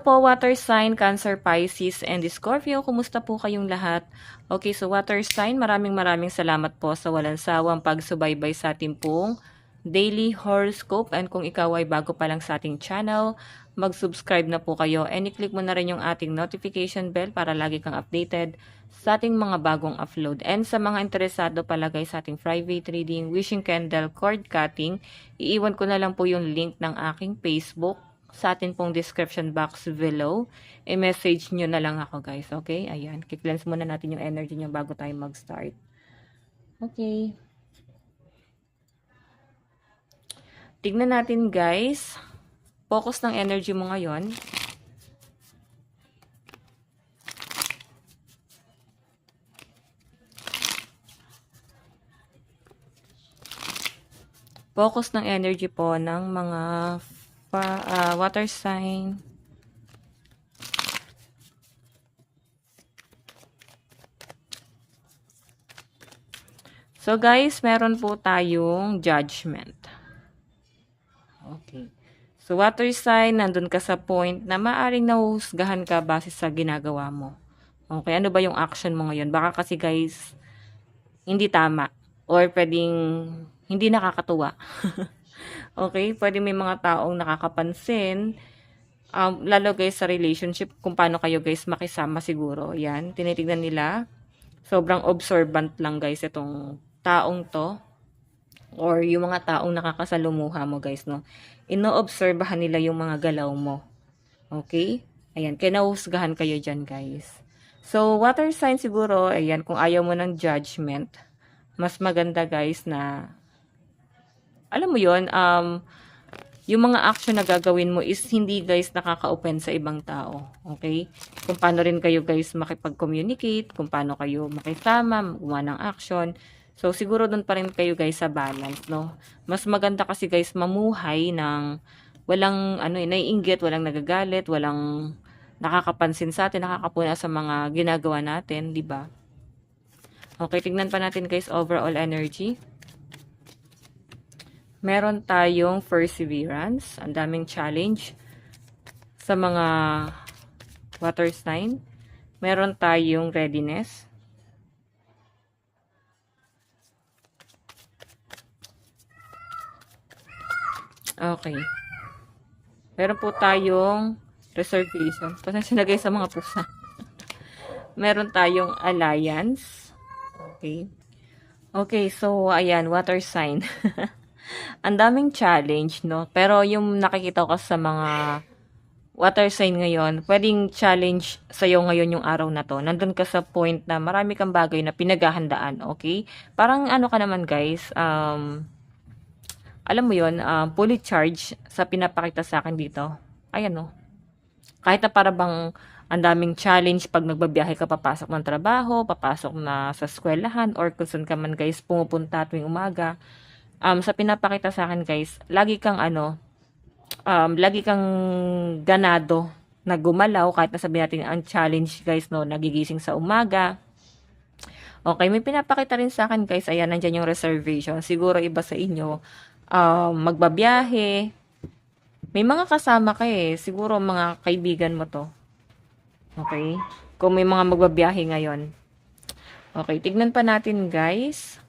po, water sign, Cancer, Pisces, and Scorpio. Kumusta po kayong lahat? Okay, so water sign, maraming salamat po sa walang sawang pagsubaybay sa ating pong daily horoscope. And kung ikaw ay bago pa lang sa ating channel, mag-subscribe na po kayo and i-click mo na rin yung ating notification bell para lagi kang updated sa ating mga bagong upload. And sa mga interesado pala guys sa ating private reading, wishing candle, cord cutting, iiwan ko na lang po yung link ng aking Facebook sa atin pong description box below. I-message nyo na lang ako guys, okay? Ayan, kiklens muna natin yung energy nyo bago tayo mag-start. Okay. Tignan natin guys. Focus ng energy mo ngayon. Focus ng energy po ng mga water sign. So guys, meron po tayong judgment. Okay. So water sign, nandun ka sa point na maaring nahuhusgahan ka base sa ginagawa mo. Okay, ano ba yung action mo ngayon? Baka kasi guys, hindi tama. Or pwedeng hindi nakakatuwa. Okay, pwede may mga taong nakakapansin. Lalo guys sa relationship, kung paano kayo guys makisama siguro. Yan, tinitignan nila. Sobrang observant lang guys itong taong to. Or yung mga taong nakakasalumuha mo guys, no. Ino-obserbahan nila yung mga galaw mo. Okay? Ayan, kinahusgahan kayo dyan guys. So, water sign siguro, ayan, kung ayaw mo ng judgment, mas maganda guys na alam mo yon, yung mga action na gagawin mo is hindi guys nakaka-open sa ibang tao. Okay? Kung paano rin kayo guys makipag-communicate, kung paano kayo makisama, gumawa ng action. So, siguro doon pa rin kayo guys sa balance, no? Mas maganda kasi guys mamuhay ng walang naiinggit, walang nagagalit, walang nakakapansin sa atin, nakakapuna sa mga ginagawa natin, di ba? Okay, tignan pa natin guys overall energy. Meron tayong perseverance, ang daming challenge sa mga water sign. Meron tayong readiness. Okay. Meron po tayong reservation. Pasensya na guys sa mga pusa. Meron tayong alliance. Okay. Okay, so ayan, water sign. Ang daming challenge, no? Pero yung nakikita ko sa mga water sign ngayon, pwedeng challenge sa'yo ngayon yung araw na to. Nandun ka sa point na marami kang bagay na pinaghahandaan, okay? Parang ano ka naman guys, alam mo yun, fully charged sa pinapakita sa akin dito. Ayan, no? Kahit na para bang ang daming challenge pag nagbabiyahe ka papasok ng trabaho, papasok na sa eskwelahan, or kung saan ka man guys pumupunta tuwing umaga. Sa pinapakita sa akin guys, lagi kang ganado na gumalaw kahit na sabihin natin ang challenge guys, no, nagigising sa umaga. Okay, may pinapakita rin sa akin guys, ayan, nandyan yung reservation. Siguro iba sa inyo, magbabiyahe. May mga kasama ka eh, siguro mga kaibigan mo to. Okay, kung may mga magbabiyahe ngayon. Okay, tignan pa natin guys.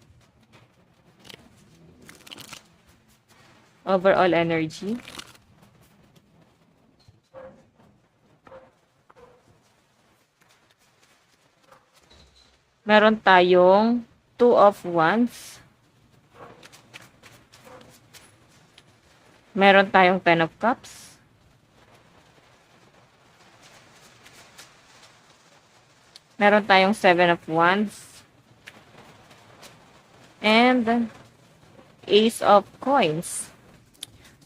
Overall energy. Meron tayong 2 of Wands. Meron tayong 10 of Cups. Meron tayong 7 of Wands. And Ace of Coins.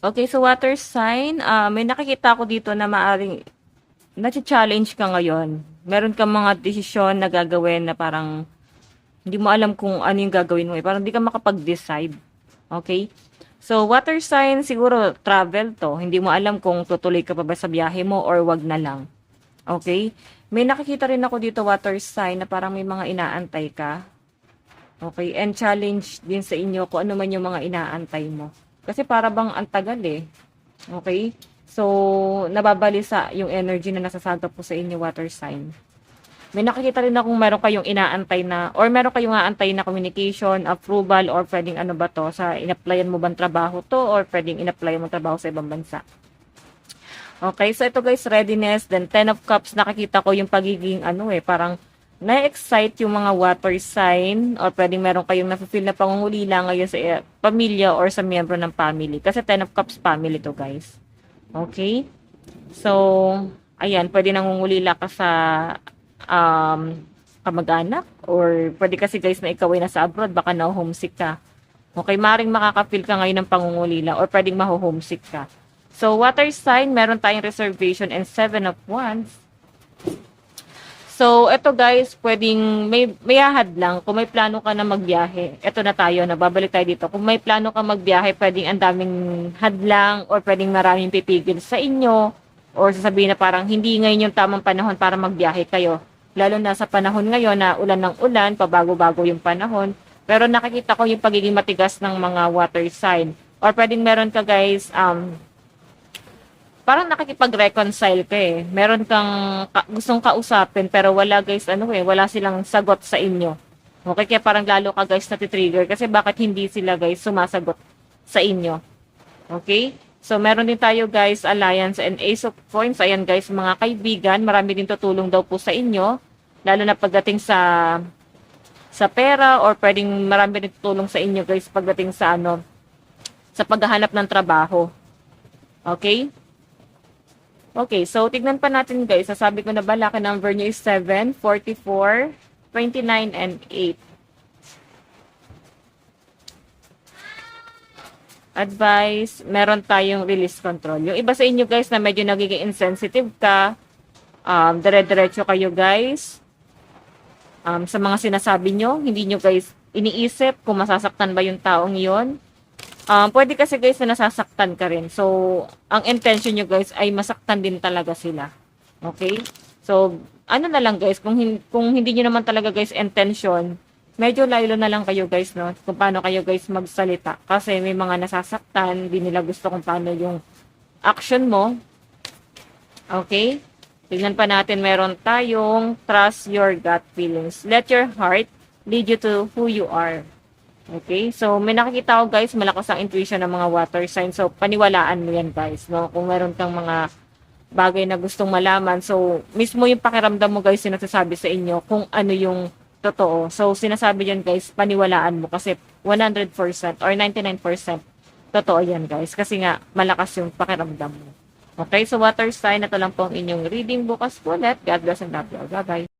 Okay, so water sign, may nakikita ko dito na maaring na-challenge ka ngayon. Meron kang mga desisyon na gagawin na parang hindi mo alam kung ano yung gagawin mo. Parang hindi ka makapag-decide. Okay? So, water sign, siguro travel to. Hindi mo alam kung tutuloy ka pa ba sa biyahe mo or wag na lang. Okay? May nakikita rin ako dito, water sign, na parang may mga inaantay ka. Okay? And challenge din sa inyo kung ano man yung mga inaantay mo. Kasi para bang ang tagal eh. Okay? So, nababalisa yung energy na nasasagap po sa inyo, water sign. May nakikita rin akong meron kayong inaantay na, or meron kayong aantay na communication, approval, or pwedeng ano ba to, sa in-applyan mo bang trabaho to, or pwedeng in-applyan mo trabaho sa ibang bansa. Okay, so ito guys, readiness, then 10 of cups, nakikita ko yung pagiging parang na-excite yung mga water sign, or pwedeng meron kayong nafe-feel na pangungulila ngayon sa pamilya or sa miyembro ng family. Kasi 10 of cups family to guys. Okay? So, ayan, pwede nangungulila ka sa kamag-anak, or pwede kasi guys na ikaw ay nasa abroad, baka na-homesick ka. Okay, maring makaka-feel ka ngayon ng pangungulila, or pwedeng maho-homesick ka. So, water sign, meron tayong reservation and 7 of wands. So, eto guys, pwedeng may ahad lang. Kung may plano ka na magbiyahe, eto na tayo, nababalik tayo dito. Kung may plano ka magbiyahe, pwedeng ang daming hadlang, or pwedeng maraming pipigil sa inyo, or sasabihin na parang hindi ngayon yung tamang panahon para magbiyahe kayo. Lalo na sa panahon ngayon na ulan ng ulan, pabago-bago yung panahon. Pero nakikita ko yung pagiging matigas ng mga water sign. Or pwedeng meron ka guys, parang nakikipag-reconcile ka eh. Meron kang gustong kausapin pero wala guys, wala silang sagot sa inyo. Okay, kaya parang lalo ka guys natitrigger kasi bakit hindi sila guys sumasagot sa inyo. Okay? So, meron din tayo guys, alliance and ace of coins. Ayan guys, mga kaibigan, marami din tutulong daw po sa inyo. Lalo na pagdating sa pera, or pwedeng marami din tutulong sa inyo guys pagdating sa sa paghahanap ng trabaho. Okay? Okay, so tignan pa natin guys. Sasabi ko na ba, lucky number nyo is 7, 44, 29, and 8. Advice, meron tayong release control. Yung iba sa inyo guys na medyo nagiging insensitive ka, dire-diretso kayo guys. Sa mga sinasabi nyo, hindi nyo guys iniisip kung masasaktan ba yung taong yon. Pwede kasi guys na nasasaktan ka rin. So, ang intention nyo guys ay masaktan din talaga sila. Okay? So, ano na lang guys, kung hindi nyo naman talaga guys intention, medyo laylo na lang kayo guys, no? Kung paano kayo guys magsalita. Kasi may mga nasasaktan, hindi nila gusto kung paano yung action mo. Okay? Tignan pa natin, meron tayong trust your gut feelings. Let your heart lead you to who you are. Okay? So, may nakikita ko guys, malakas ang intuition ng mga water signs. So, paniwalaan mo yan guys, no? Kung meron kang mga bagay na gustong malaman. So, mismo yung pakiramdam mo guys, sinasabi sa inyo kung ano yung totoo. So, sinasabi yan guys, paniwalaan mo kasi 100% or 99% totoo yan guys. Kasi nga, malakas yung pakiramdam mo. Okay, so water sign, ito lang po ang inyong reading bukas po ulit. God bless and love you all. Bye-bye.